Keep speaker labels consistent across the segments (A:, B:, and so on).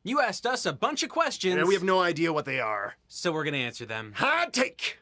A: You asked us a bunch of questions.
B: And we have no idea what they are.
A: So we're going to answer them.
B: Hot take!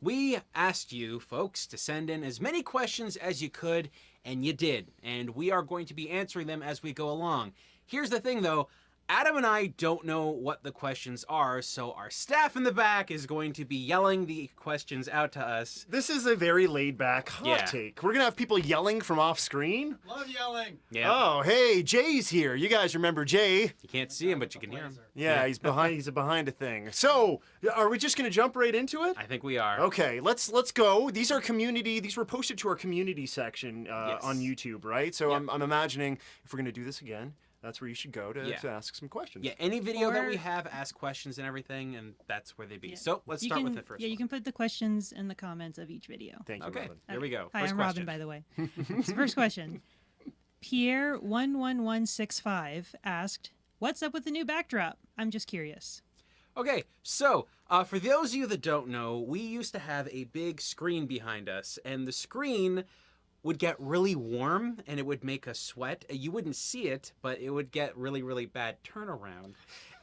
A: We asked you, folks, to send in as many questions as you could, and you did. And we are going to be answering them as we go along. Here's the thing, though. Adam and I don't know what the questions are, so our staff in the back is going to be yelling the questions out to us.
B: This is a very laid-back hot take. We're going to have people yelling from off-screen.
C: Love yelling.
A: Yeah.
B: Oh, hey, Jay's here. You guys remember Jay?
A: You can't see him, but you can hear him.
B: Yeah, he's behind. He's behind a thing. So, are we just going to jump right into it?
A: I think we are.
B: Okay, let's go. These are community. These were posted to our community section on YouTube, right? So I'm imagining if we're going to do this again, that's where you should go to ask some questions.
A: Yeah, any video that we have, ask questions and everything, and that's where they be. Yeah. So let's start with the first one.
D: Yeah, you can put the questions in the comments of each video.
B: Thank you,
A: Okay,
B: Robin.
A: here we go.
D: Hi,
A: First
D: I'm
A: question.
D: Robin, by the way. So first question. Pierre11165 asked, what's up with the new backdrop? I'm just curious.
A: Okay, so for those of you that don't know, we used to have a big screen behind us, and the screen would get really warm and it would make us sweat. You wouldn't see it, but it would get really, really bad turnaround.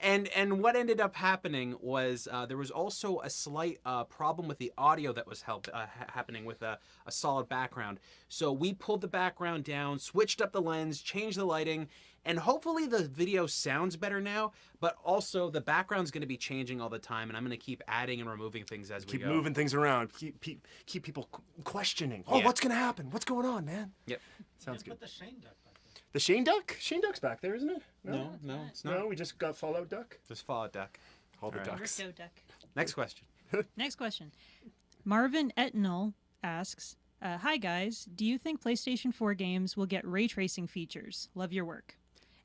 A: And what ended up happening was there was also a slight problem with the audio that was happening with a solid background. So we pulled the background down, switched up the lens, changed the lighting, and hopefully the video sounds better now, but also the background's going to be changing all the time, and I'm going to keep adding and removing things as we go.
B: Keep moving things around. Keep people questioning. Oh, what's going to happen? What's going on, man?
A: Yep.
B: Sounds good.
C: Put the Shane duck back there.
B: The Shane duck? Shane duck's back there, isn't it?
A: No, it's not.
B: No, we just got Fallout duck.
A: Just Fallout Duck.
B: All the
A: right.
B: ducks.
D: Risto duck.
A: Next question.
D: Next question. Marvin Etnal asks, hi guys, do you think PlayStation 4 games will get ray tracing features? Love your work.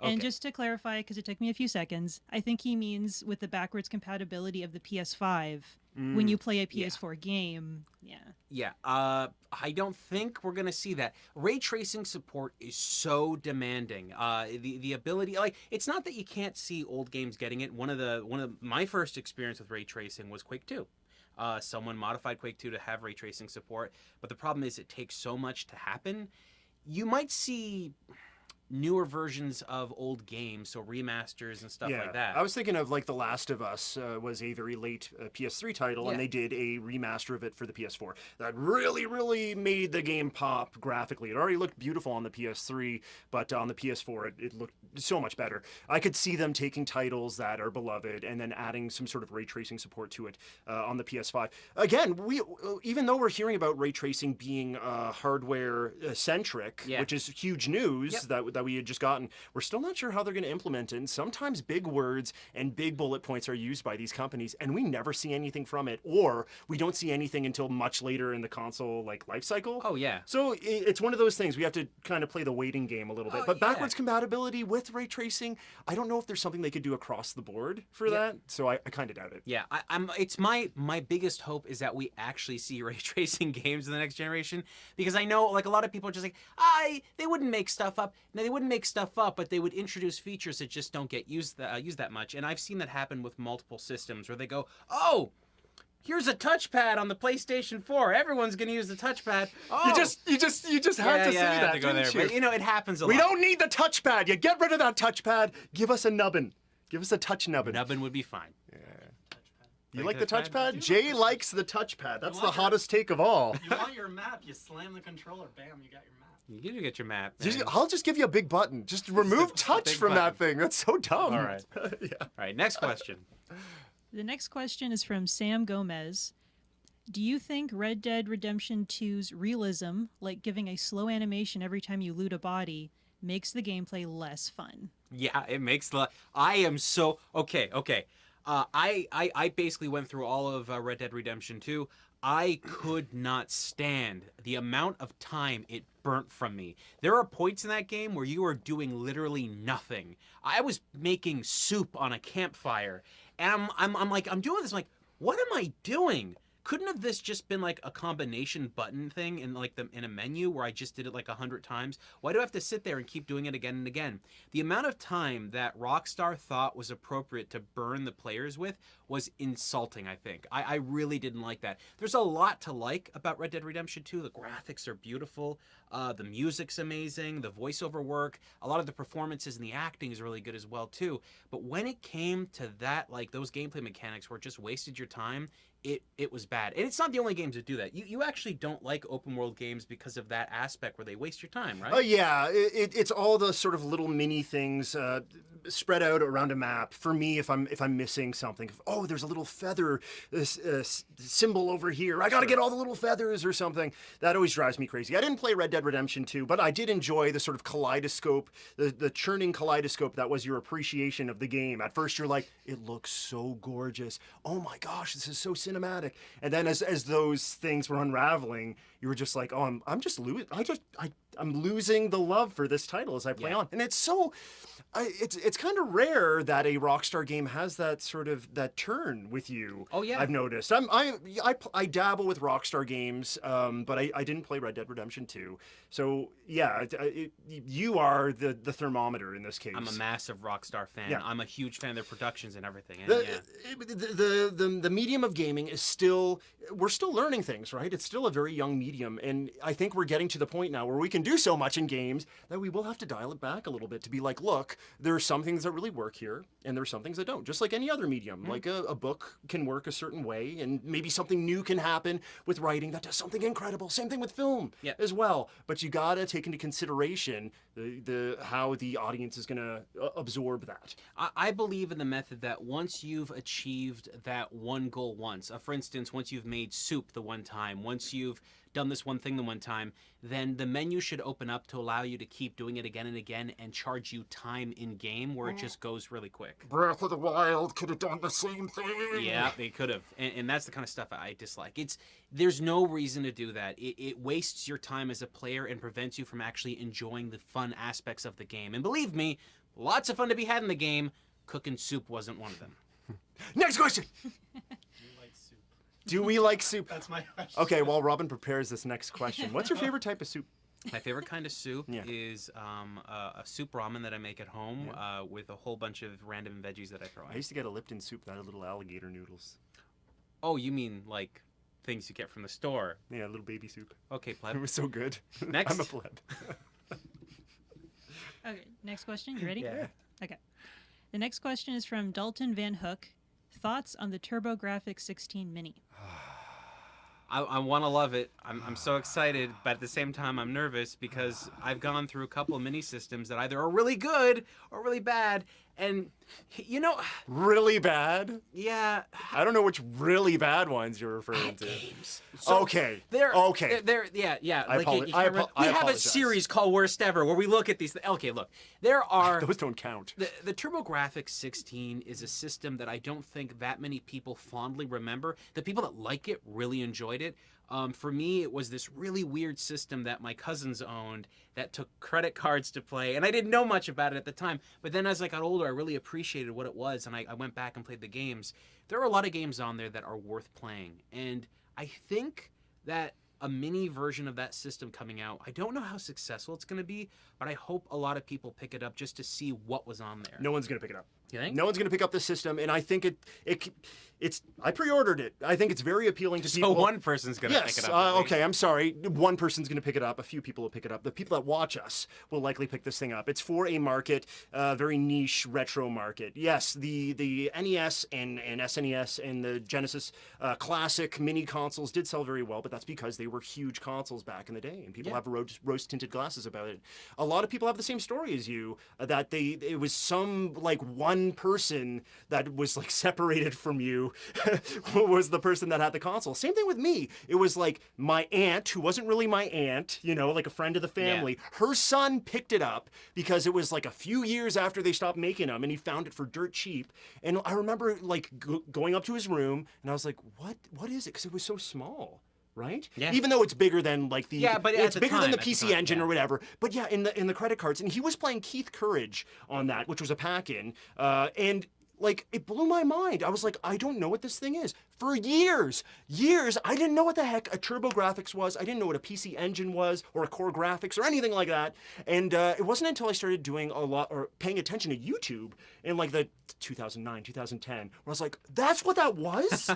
D: And
A: Okay.
D: just to clarify, because it took me a few seconds, I think he means with the backwards compatibility of the PS5, when you play a PS4 game,
A: Yeah, I don't think we're gonna see that. Ray tracing support is so demanding. The ability, like, it's not that you can't see old games getting it. One of my first experience with ray tracing was Quake 2. Someone modified Quake 2 to have ray tracing support, but the problem is it takes so much to happen. You might see newer versions of old games, so remasters and stuff like that.
B: I was thinking of like The Last of Us was a very late PS3 title, and they did a remaster of it for the PS4 that really, really made the game pop graphically. It already looked beautiful on the PS3, but on the PS4 it looked so much better. I could see them taking titles that are beloved and then adding some sort of ray tracing support to it on the PS5. Again, even though we're hearing about ray tracing being hardware centric, which is huge news that we had just gotten, we're still not sure how they're going to implement it. And sometimes big words and big bullet points are used by these companies, and we never see anything from it, or we don't see anything until much later in the console life cycle.
A: Oh yeah.
B: So it's one of those things we have to kind of play the waiting game a little bit. But backwards compatibility with ray tracing, I don't know if there's something they could do across the board for that. So I kind of doubt it.
A: Yeah, it's my biggest hope is that we actually see ray tracing games in the next generation, because I know like a lot of people are just like, they wouldn't make stuff up. No, they wouldn't make stuff up, but they would introduce features that just don't get used that much. And I've seen that happen with multiple systems where they go, oh, here's a touchpad on the PlayStation 4. Everyone's gonna use the touchpad. Oh,
B: You just had to say that,
A: to go there.
B: didn't you?
A: But, you know, it happens a lot.
B: We don't need the touchpad. You get rid of that touchpad. Give us a nubbin. Give us a touch nubbin.
A: Nubbin would be fine.
B: You like the
A: touchpad?
B: touchpad? Jay likes the touchpad. That's the hottest take of all.
C: You want your map, you slam the controller, bam, you got your map.
A: You do get your map. Man.
B: I'll just give you a big button. Just remove touch
A: big
B: from that
A: button.
B: thing. That's so dumb.
A: All right.
B: Yeah.
A: All right, next question.
D: The next question is from Sam Gomez. Do you think Red Dead Redemption 2's realism, like giving a slow animation every time you loot a body, makes the gameplay less fun?
A: Yeah, it makes the... I am so... Okay. I basically went through all of Red Dead Redemption 2. I could not stand the amount of time it burnt from me. There are points in that game where you are doing literally nothing. I was making soup on a campfire, and I'm doing this. I'm like, what am I doing? couldn't have this just been like a combination button thing in like in a menu where I just did it like 100 times? Why do I have to sit there and keep doing it again and again? The amount of time that Rockstar thought was appropriate to burn the players with was insulting, I think. I really didn't like that. There's a lot to like about Red Dead Redemption 2. The graphics are beautiful. The music's amazing. The voiceover work. A lot of the performances and the acting is really good as well, too. But when it came to that, like those gameplay mechanics where it just wasted your time, it was bad. And it's not the only games that do that. You actually don't like open world games because of that aspect where they waste your time, right?
B: Oh yeah, it's all the sort of little mini things spread out around a map. For me, if I'm missing something, oh, there's a little feather symbol over here. I got to get all the little feathers or something. That always drives me crazy. I didn't play Red Dead Redemption 2, but I did enjoy the sort of kaleidoscope, the churning kaleidoscope that was your appreciation of the game. At first, you're like, it looks so gorgeous. Oh my gosh, this is so cinematic. And then as those things were unraveling, you were just like, oh, I'm losing the love for this title as I play on. And it's so, it's kind of rare that a Rockstar game has that sort of that turn with you.
A: Oh yeah,
B: I've noticed. I dabble with Rockstar games, but I didn't play Red Dead Redemption 2. So yeah, you are the thermometer in this case.
A: I'm a massive Rockstar fan.
B: Yeah.
A: I'm a huge fan of their productions and everything. And
B: The medium of gaming is still, we're still learning things, right? It's still a very young medium, and I think we're getting to the point now where we can do so much in games that we will have to dial it back a little bit to be like, look, there are some things that really work here, and there are some things that don't. Just like any other medium, like a book can work a certain way, and maybe something new can happen with writing that does something incredible. Same thing with film as well. But you gotta take into consideration the how the audience is gonna absorb that.
A: I believe in the method that once you've achieved that one goal once, for instance, once you've made soup the one time, once you've done this one thing the one time, then the menu should open up to allow you to keep doing it again and again and charge you time in game where it just goes really quick.
B: Breath of the Wild could have done the same thing.
A: Yeah, they could have. And that's the kind of stuff I dislike. There's no reason to do that. It wastes your time as a player and prevents you from actually enjoying the fun aspects of the game. And believe me, lots of fun to be had in the game. Cooking soup wasn't one of them.
B: Next question.
C: You like soup.
B: Do we like soup?
C: That's my question.
B: Okay, while Robin prepares this next question, what's your favorite type of soup?
A: My favorite kind of soup
B: Yeah.
A: is a soup ramen that I make at home with a whole bunch of random veggies that I throw
B: I
A: in.
B: used to get a Lipton soup that had little alligator noodles.
A: Oh, you mean like things you get from the store?
B: Yeah, little baby soup.
A: Okay,
B: It
A: pleb.
B: was so good.
A: Next.
B: I'm a pleb.
D: Okay, next question. You ready?
B: Yeah.
D: Okay. The next question is from Dalton Van Hook. Thoughts on the TurboGrafx-16 Mini?
A: I want to love it. I'm so excited, but at the same time, I'm nervous because I've gone through a couple of mini systems that either are really good or really bad. And, you know,
B: Really bad?
A: yeah.
B: I don't know which really bad ones you're referring to.
A: So
B: okay.
A: They're
B: Okay.
A: Yeah.
B: I
A: like,
B: apolo-
A: you
B: I
A: can't
B: apo-
A: we
B: I
A: have a
B: apologize.
A: series called Worst Ever where we look at these. Okay, look, there are.
B: Those don't count.
A: The TurboGrafx-16 is a system that I don't think that many people fondly remember. The people that like it really enjoyed it. For me, it was this really weird system that my cousins owned that took credit cards to play, and I didn't know much about it at the time. But then as I got older, I really appreciated what it was, and I went back and played the games. There are a lot of games on there that are worth playing, and I think that a mini version of that system coming out, I don't know how successful it's going to be, but I hope a lot of people pick it up just to see what was on there.
B: No one's going to pick it up.
A: You think?
B: No one's going to pick up this system, and I think it's. I pre-ordered it. I think it's very appealing to
A: So
B: people.
A: one person's going to
B: Yes.
A: pick it up. at least.
B: Okay. I'm sorry. One person's going to pick it up. A few people will pick it up. The people that watch us will likely pick this thing up. It's for a market, very niche retro market. Yes, the NES and SNES and the Genesis classic mini consoles did sell very well, but that's because they were huge consoles back in the day, and people have rose tinted glasses about it. A lot of people have the same story as you. That it was some like one person that was like separated from you was the person that had the console. Same thing with me. It was like my aunt, who wasn't really my aunt, like a friend of the family. Her son picked it up because it was like a few years after they stopped making them, and he found it for dirt cheap. And I remember like going up to his room, and I was like, "What is it?" Because it was so small. Right?
A: Yeah.
B: Even though it's bigger than like the
A: but
B: it's
A: at the
B: bigger than
A: time,
B: the
A: at the
B: PC
A: time,
B: Engine
A: yeah.
B: or whatever. But yeah, in the credit cards, and he was playing Keith Courage on that, which was a pack-in, and like, it blew my mind. I was like, I don't know what this thing is. For years, I didn't know what the heck a TurboGrafx was. I didn't know what a PC Engine was, or a Core Graphics, or anything like that. And it wasn't until I started doing a lot, or paying attention to YouTube in like the 2009, 2010, where I was like, that's what that was?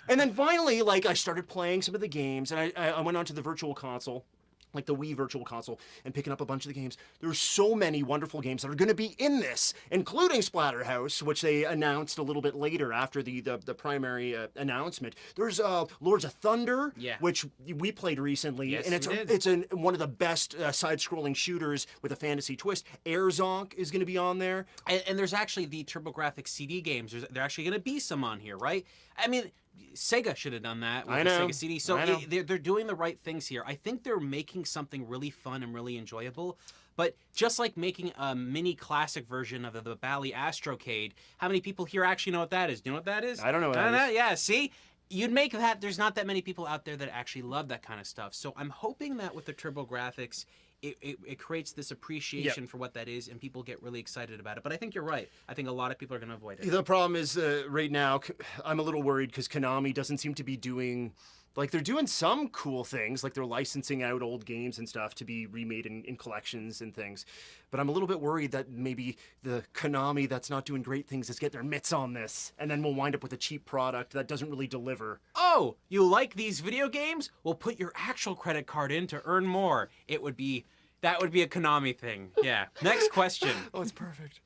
B: And then finally, like, I started playing some of the games, and I went onto the Virtual Console, like the Wii Virtual Console, and picking up a bunch of the games. There's so many wonderful games that are going to be in this, including Splatterhouse, which they announced a little bit later after the primary announcement. There's Lords of Thunder, which we played recently,
A: Yes,
B: and it's one of the best side-scrolling shooters with a fantasy twist. Airzonk is going to be on there.
A: And there's actually the TurboGrafx CD games. There actually going to be some on here, right? I mean, Sega should have done that with the Sega CD. So they're doing the right things here. I think they're making something really fun and really enjoyable. But just like making a mini classic version of the Bally Astrocade, how many people here actually know what that is? Do you know what that is?
B: I don't know what that is.
A: Yeah, see? You'd make that. There's not that many people out there that actually love that kind of stuff. So I'm hoping that with the TurboGrafx, it creates this appreciation for what that is, and people get really excited about it. But I think you're right. I think a lot of people are going to avoid it.
B: The problem is, right now, I'm a little worried because Konami doesn't seem to be doing... Like, they're doing some cool things, like they're licensing out old games and stuff to be remade in collections and things. But I'm a little bit worried that maybe the Konami that's not doing great things is get their mitts on this, and then we'll wind up with a cheap product that doesn't really deliver.
A: Oh, you like these video games? Well, put your actual credit card in to earn more. That would be a Konami thing. Yeah. Next question.
B: Oh, it's perfect.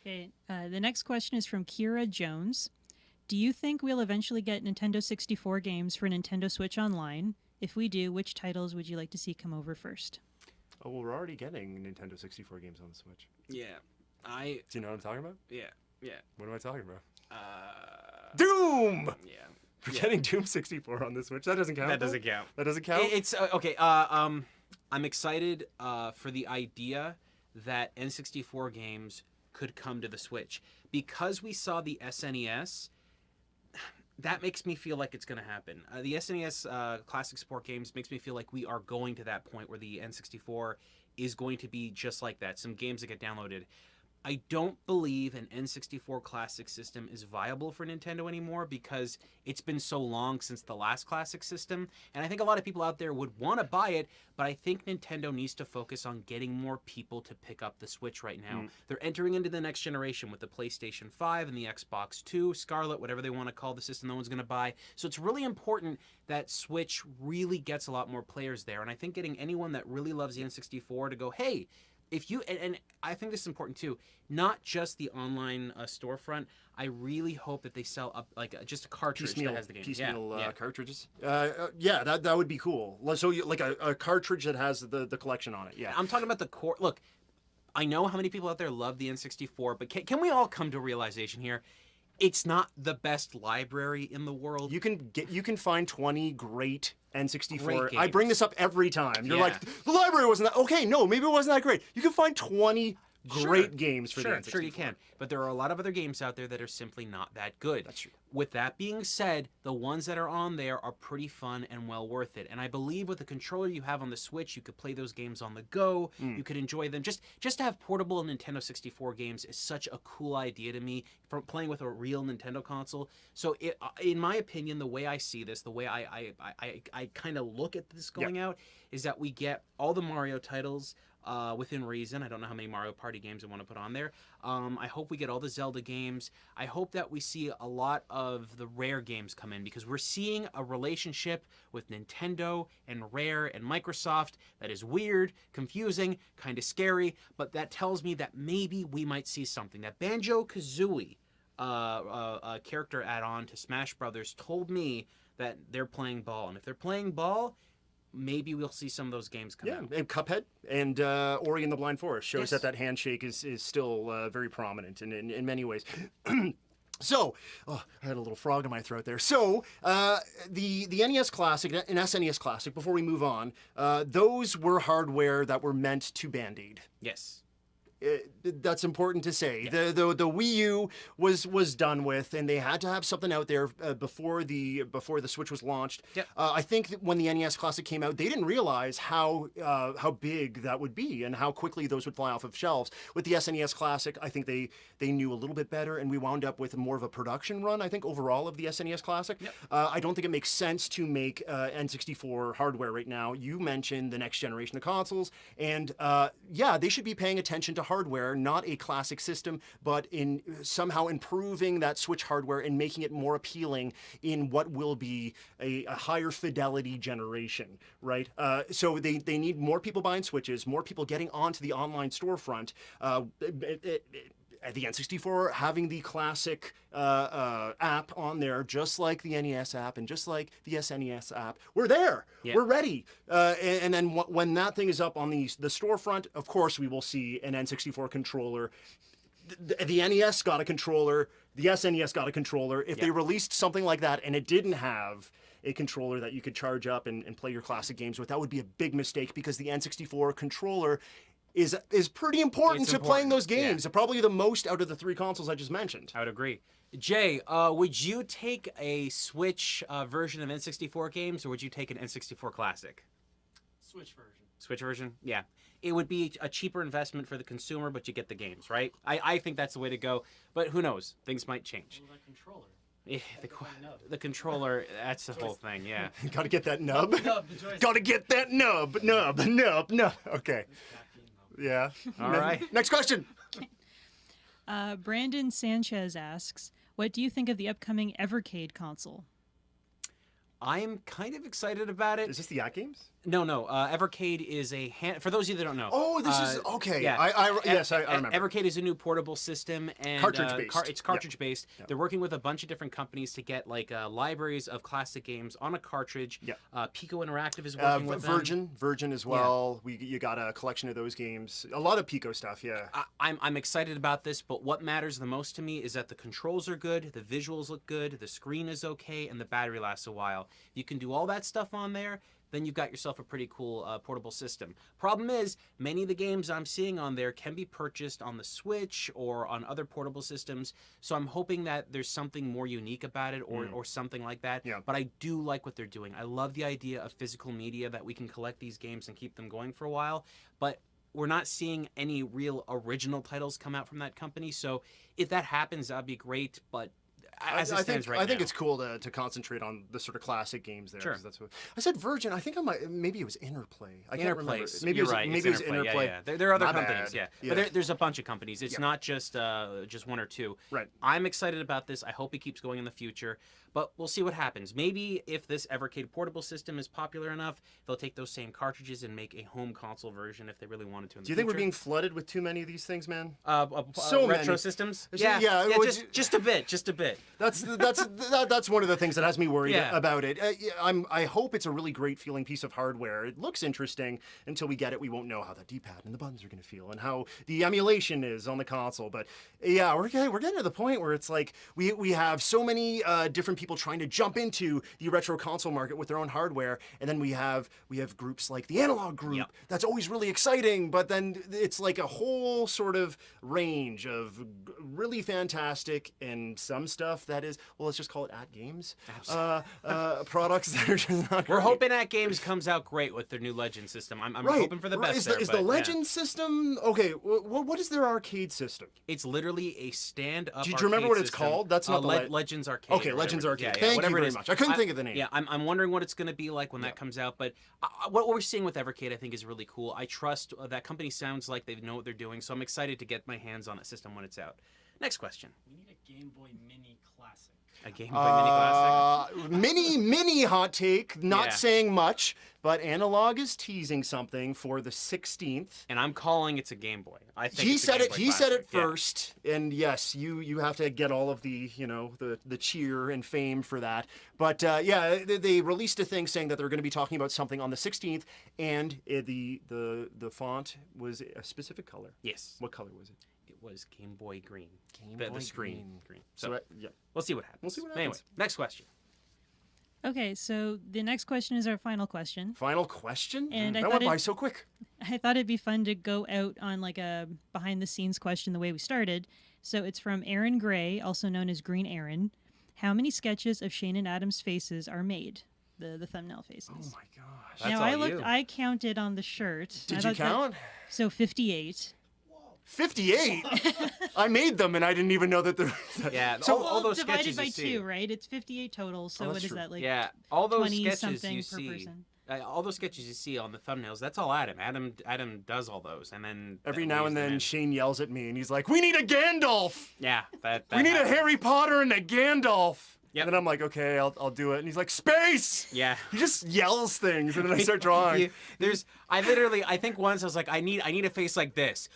D: Okay, the next question is from Kira Jones. Do you think we'll eventually get Nintendo 64 games for Nintendo Switch Online? If we do, which titles would you like to see come over first?
B: Oh, well, we're already getting Nintendo 64 games on the Switch.
A: Yeah.
B: Do you know what I'm talking about?
A: Yeah.
B: What am I talking about?
A: Doom! Yeah.
B: We're getting Doom 64 on the Switch. That doesn't count.
A: That doesn't count.
B: That doesn't count?
A: It's, okay, I'm excited for the idea that N64 games could come to the Switch. Because we saw the SNES, that makes me feel like it's going to happen. The SNES Classic Support games makes me feel like we are going to that point where the N64 is going to be just like that. Some games that get downloaded. I don't believe an N64 Classic system is viable for Nintendo anymore because it's been so long since the last Classic system. And I think a lot of people out there would want to buy it, but I think Nintendo needs to focus on getting more people to pick up the Switch right now. They're entering into the next generation with the PlayStation 5 and the Xbox 2, Scarlet, whatever they want to call the system no one's going to buy. So it's really important that Switch really gets a lot more players there. And I think getting anyone that really loves the N64 to go, hey, if you, and I think this is important too, not just the online storefront. I really hope that they sell up like just a cartridge that has the game.
B: Cartridges. Yeah, that would be cool. So like a cartridge that has the collection on it. Yeah,
A: I'm talking about the core. Look, I know how many people out there love the N64, but can we all come to a realization here? It's not the best library in the world.
B: You can find 20 great N64.
A: Great
B: I bring this up every time. You're like, the library wasn't that okay. No, maybe it wasn't that great. You can find 20 great games for the N64.
A: Sure, you can. But there are a lot of other games out there that are simply not that good.
B: That's true.
A: With that being said, the ones that are on there are pretty fun and well worth it. And I believe with the controller you have on the Switch, you could play those games on the go. You could enjoy them. Just to have portable Nintendo 64 games is such a cool idea to me from playing with a real Nintendo console. So in my opinion, the way I see this, the way I kind of look at this going out, is that we get all the Mario titles within reason. I don't know how many Mario Party games I want to put on there. I hope we get all the Zelda games. I hope that we see a lot of the Rare games come in because we're seeing a relationship with Nintendo and Rare and Microsoft that is weird, confusing, kind of scary, but that tells me that maybe we might see something. That Banjo-Kazooie character add-on to Smash Brothers told me that they're playing ball, and if they're playing ball, maybe we'll see some of those games come out.
B: And Cuphead and Ori and the Blind Forest shows that handshake is still very prominent in many ways. So, I had a little frog in my throat there. So, the NES Classic and SNES Classic, before we move on, those were hardware that were meant to Band-Aid.
A: Yes.
B: That's important to say. The Wii U was done with, and they had to have something out there before the Switch was launched.
A: Yep.
B: I think that when the NES Classic came out, they didn't realize how big that would be and how quickly those would fly off of shelves. With the SNES Classic, I think they knew a little bit better, and we wound up with more of a production run, I think, overall of the SNES Classic.
A: Yep.
B: I don't think it makes sense to make N64 hardware right now. You mentioned the next generation of consoles, and yeah, they should be paying attention to hardware, not a classic system, but in somehow improving that Switch hardware and making it more appealing in what will be a higher fidelity generation, right? So they need more people buying Switches, more people getting onto the online storefront. At the N64, having the classic app on there, just like the NES app and just like the SNES app, we're there.
A: Yeah.
B: We're ready. And then when that thing is up on the storefront, of course we will see an N64 controller. The NES got a controller. The SNES got a controller. If they released something like that and it didn't have a controller that you could charge up and play your classic games with, that would be a big mistake, because the N64 controller is pretty important to playing those games. Probably the most out of the 3 consoles I just mentioned.
A: I would agree. Jay, would you take a Switch version of N64 games, or would you take an N64 Classic?
C: Switch version.
A: Switch version? Yeah. It would be a cheaper investment for the consumer, but you get the games, right? I think that's the way to go, but who knows? Things might change.
C: What about controller?
A: Yeah, the controller, that's the whole thing, yeah.
B: Gotta get that nub.
C: Nub, the joystick.
B: Gotta get that nub. Okay. Yeah.
A: All right.
B: Next question.
D: Brandon Sanchez asks, what do you think of the upcoming Evercade console?
A: I'm kind of excited about it.
B: Is this the Yak Games?
A: No. Evercade is a for those of you that don't know.
B: Oh, this is okay.
A: Yeah.
B: Yes, I remember.
A: Evercade is a new portable system, and
B: Cartridge-based.
A: It's cartridge-based. Yep. They're working with a bunch of different companies to get like libraries of classic games on a cartridge.
B: Yep.
A: Pico Interactive is working with them.
B: Virgin as well. Yeah. You got a collection of those games. A lot of Pico stuff. Yeah.
A: I'm excited about this, but what matters the most to me is that the controls are good, the visuals look good, the screen is okay, and the battery lasts a while. You can do all that stuff on there, then you've got yourself a pretty cool portable system. Problem is, many of the games I'm seeing on there can be purchased on the Switch or on other portable systems, so I'm hoping that there's something more unique about it, or something like that.
B: Yeah.
A: But I do like what they're doing. I love the idea of physical media, that we can collect these games and keep them going for a while, but we're not seeing any real original titles come out from that company, so if that happens, that'd be great, but I
B: think it's cool to concentrate on the sort of classic games there.
A: Sure.
B: That's what I said. Virgin. I think maybe it was Interplay. I can't remember.
A: Maybe it was Interplay. Yeah. There are other
B: My
A: companies.
B: bad.
A: Yeah. But there's a bunch of companies. It's not just one or two.
B: Right.
A: I'm excited about this. I hope it keeps going in the future. But we'll see what happens. Maybe if this Evercade portable system is popular enough, they'll take those same cartridges and make a home console version if they really wanted to.
B: Do you think we're being flooded with too many of these things, man?
A: So retro
B: many
A: systems?
B: Yeah.
A: Just a bit.
B: That's one of the things that has me worried about it. I hope it's a really great feeling piece of hardware. It looks interesting. Until we get it, we won't know how the D-pad and the buttons are going to feel and how the emulation is on the console. But yeah, we're getting to the point where it's like we have so many different people trying to jump into the retro console market with their own hardware, and then we have groups like the Analog Group.
A: Yep.
B: That's always really exciting, but then it's like a whole sort of range of really fantastic and some stuff that is, well, let's just call it At Games products that are just not
A: We're
B: great.
A: hoping At Games comes out great with their new Legend system. I'm hoping for the best.
B: Is the Legend system okay? What is their arcade system?
A: It's literally a stand-up.
B: Do you remember what it's
A: system.
B: called? That's not
A: Legends Arcade.
B: Okay, Legends Arcade.
A: Yeah,
B: Thank
A: whatever
B: you
A: it
B: very
A: is.
B: much. I couldn't think of the name.
A: Yeah, I'm wondering what it's going to be like when that comes out. But what we're seeing with Evercade, I think, is really cool. I trust that company. Sounds like they know what they're doing, so I'm excited to get my hands on that system when it's out. Next question.
C: We need a Game Boy Mini Classic.
A: A Game Boy Mini Classic.
B: Mini hot take. Not
A: Yeah.
B: saying much, but Analog is teasing something for the 16th.
A: And I'm calling it's a Game Boy. I think
B: He
A: it's a
B: said
A: Game
B: it.
A: Boy
B: He said
A: Classic.
B: it first, and yes, you have to get all of the the cheer and fame for that. But yeah, they released a thing saying that they're going to be talking about something on the 16th, and the font was a specific color.
A: Yes.
B: What color was it?
A: It was Game Boy Green.
B: Game
A: The
B: Boy
A: screen. Green. So
B: So yeah.
A: we'll see what happens.
B: We'll see what
A: Anyway,
B: happens.
A: next question.
D: Okay, so the next question is our final question.
B: Final question?
D: And I
B: that
D: thought
B: went
D: it-
B: by so quick.
D: I thought it'd be fun to go out on like a behind the scenes question the way we started. So it's from Aaron Gray, also known as Green Aaron. How many sketches of Shane and Adam's faces are made? The thumbnail faces.
B: Oh my gosh.
A: That's
D: Now
A: all you.
D: I counted on the shirt.
B: Did
D: I
B: you
D: thought that-
B: count?
D: So 58.
B: 58? I made them and I didn't even know that there.
A: Yeah,
B: So
A: all those
D: divided
A: sketches
D: by
A: you see.
D: 2, right? It's 58 total. So
B: that's
D: what is
B: true.
D: that like?
A: Yeah, all those
D: 20
A: sketches
D: something
A: you
D: per
A: see.
D: person.
A: All those sketches you see on the thumbnails, that's all Adam. Adam does all those, and then
B: Every
A: we
B: now
A: use
B: and
A: them
B: then
A: in.
B: Shane yells at me and he's like, "We need a Gandalf!
A: Yeah, that
B: We need a
A: happens.
B: Harry Potter and a Gandalf!"
A: Yep.
B: And then I'm like, "Okay, I'll do it." And he's like, "Space!"
A: Yeah.
B: He just yells things and then I start drawing.
A: I think once I was like, I need a face like this.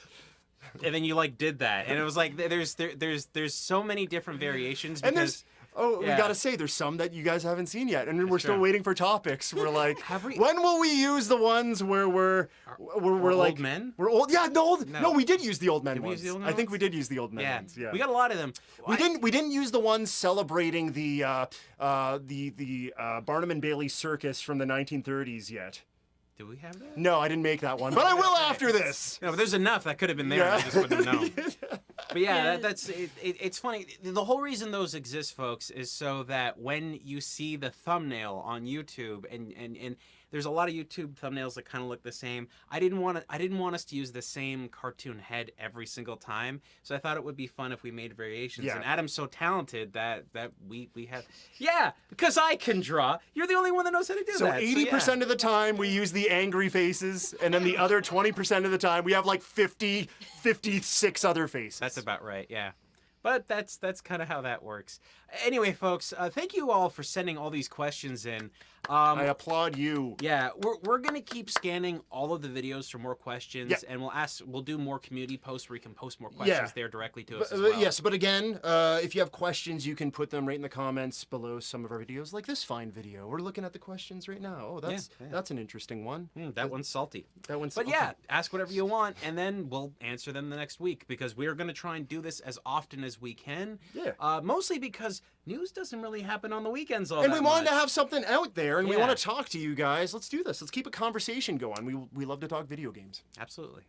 A: And then you like did that, and it was like there's so many different variations.
B: And
A: Because,
B: we
A: yeah.
B: gotta say, there's some that you guys haven't seen yet, and we're still
A: true.
B: waiting for topics. We're like,
A: Have we-
B: when will we use the ones where we're like
A: old men?
B: We're old. Yeah,
A: No.
B: we did use the old men
A: Did we
B: ones.
A: use the old
B: I
A: men
B: think
A: ones?
B: we did use the old men
A: Yeah.
B: ones. Yeah,
A: We got a lot of them.
B: We didn't use the ones celebrating the Barnum and Bailey circus from the 1930s yet.
A: Do we have that?
B: No, I didn't make that one, but I will after this.
A: No, but there's enough that could have been there.
B: Yeah.
A: I just wouldn't have known. But yeah,
D: Yeah.
A: that's it. It's funny. The whole reason those exist, folks, is so that when you see the thumbnail on YouTube, and there's a lot of YouTube thumbnails that kind of look the same. I didn't want us to use the same cartoon head every single time, so I thought it would be fun if we made variations.
B: Yeah.
A: And Adam's so talented that we have. Yeah, because I can draw. You're the only one that knows how to do
B: So
A: that.
B: 80% of the time we use the angry faces, and then the other 20% of the time we have like 56 other faces.
A: That's about right, yeah. But that's kind of how that works. Anyway, folks, thank you all for sending all these questions in.
B: I applaud you.
A: Yeah, we're gonna keep scanning all of the videos for more questions,
B: Yeah.
A: and we'll do more community posts where you can post more questions there directly to us as
B: But
A: well.
B: yes, but again, if you have questions, you can put them right in the comments below some of our videos, like this fine video. We're looking at the questions right now. Oh, that's an interesting one.
A: That one's salty.
B: That one's.
A: But
B: okay.
A: yeah, ask whatever you want, and then we'll answer them the next week because we're going to try and do this as often as we can.
B: Yeah.
A: Mostly because news doesn't really happen on the weekends all
B: And
A: that
B: we wanted
A: much.
B: to have something out there, and we
A: Yeah.
B: want to talk to you guys. Let's do this. Let's keep a conversation going. We love to talk video games.
A: Absolutely.